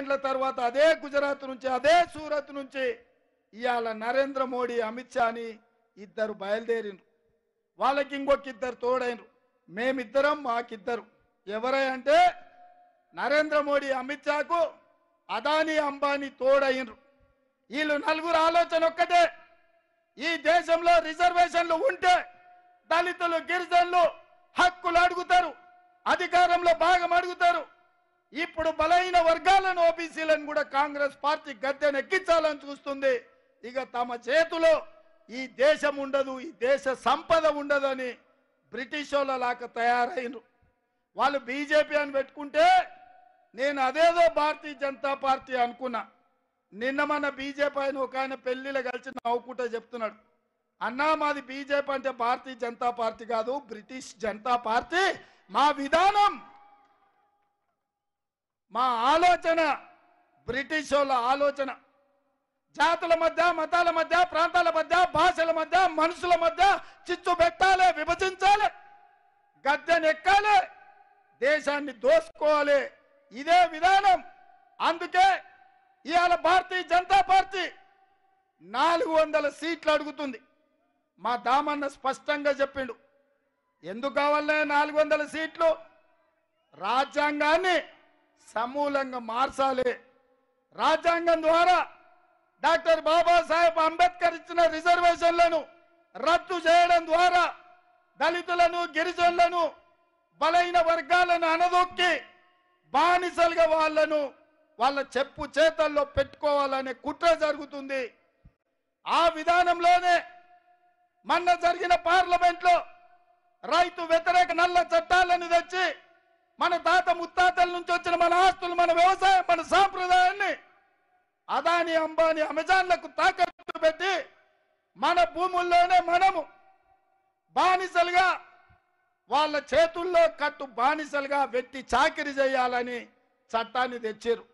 ఏండ్ల తర్వాత అదే గుజరాత్ నుంచి అదే సూరత్ నుంచి ఇవాళ నరేంద్ర మోడీ అమిత్ షా అని ఇద్దరు బయలుదేరిండ్రు. వాళ్ళకి ఇంకొక ఇద్దరు తోడైనరు. మేమిద్దరం మాకిద్దరు. ఎవరై అంటే నరేంద్ర మోడీ అమిత్ షాకు అదానీ అంబానీ తోడైనరు. వీళ్ళు నలుగురు ఆలోచన ఒక్కటే, ఈ దేశంలో రిజర్వేషన్లు ఉంటే దళితులు గిరిజనులు హక్కులు అడుగుతారు, అధికారంలో భాగం అడుగుతారు. ఇప్పుడు బలైన వర్గాలను ఓబీసీలను కూడా కాంగ్రెస్ పార్టీ గద్దెను ఎక్కించాలని చూస్తుంది. ఇక తమ చేతిలో ఈ దేశం ఉండదు, ఈ దేశ సంపద ఉండదని బ్రిటిష్ వాళ్ళ లాగా తయారైనరు. వాళ్ళు బీజేపీ అని పెట్టుకుంటే నేను అదేదో భారతీయ జనతా పార్టీ అనుకున్నా. నిన్న మన బీజేపీ ఆయన ఒక ఆయన పెళ్లిలో కలిసి నవ్వుకుంటూ చెప్తున్నాడు, అన్నా మాది బీజేపీ అంటే భారతీయ జనతా పార్టీ కాదు, బ్రిటిష్ జనతా పార్టీ. మా విధానం, మా ఆలోచన బ్రిటిష్ వాళ్ళ ఆలోచన. జాతుల మధ్య, మతాల మధ్య, ప్రాంతాల మధ్య, భాషల మధ్య, మనుషుల మధ్య చిచ్చు పెట్టాలి, విభజించాలి, గద్దెను ఎక్కాలి, దేశాన్ని దోసుకోవాలి. ఇదే విధానం. అందుకే ఇవాళ భారతీయ జనతా పార్టీ 400 సీట్లు అడుగుతుంది. మా దామన్న స్పష్టంగా చెప్పిండు, ఎందుకు కావాలనే 400 సీట్లు? రాజ్యాంగాన్ని సమూలంగా మార్చాలి. రాజ్యాంగం ద్వారా డాక్టర్ బాబాసాహెబ్ అంబేద్కర్ ఇచ్చిన రిజర్వేషన్లను రద్దు చేయడం ద్వారా దళితులను, గిరిజనులను, బలైన వర్గాలను అనదొక్కి బానిసలుగా వాళ్ళ చెప్పు చేతల్లో పెట్టుకోవాలనే కుట్ర జరుగుతుంది. ఆ విధానంలోనే మొన్న జరిగిన పార్లమెంట్లో రైతు వ్యతిరేక నల్ల చట్టాలను తెచ్చి మన తాత ముత్తాతల నుంచి వచ్చిన మన ఆస్తులు, మన వ్యవసాయం, మన సాంప్రదాయాన్ని అదానీ అంబానీ అమెజాన్లకు తాకట్టు పెట్టి మన భూముల్లోనే మనము బానిసలుగా, వాళ్ళ చేతుల్లో కట్టు బానిసలుగా పెట్టి చాకిరీ చేయాలని చట్టాన్ని తెచ్చారు.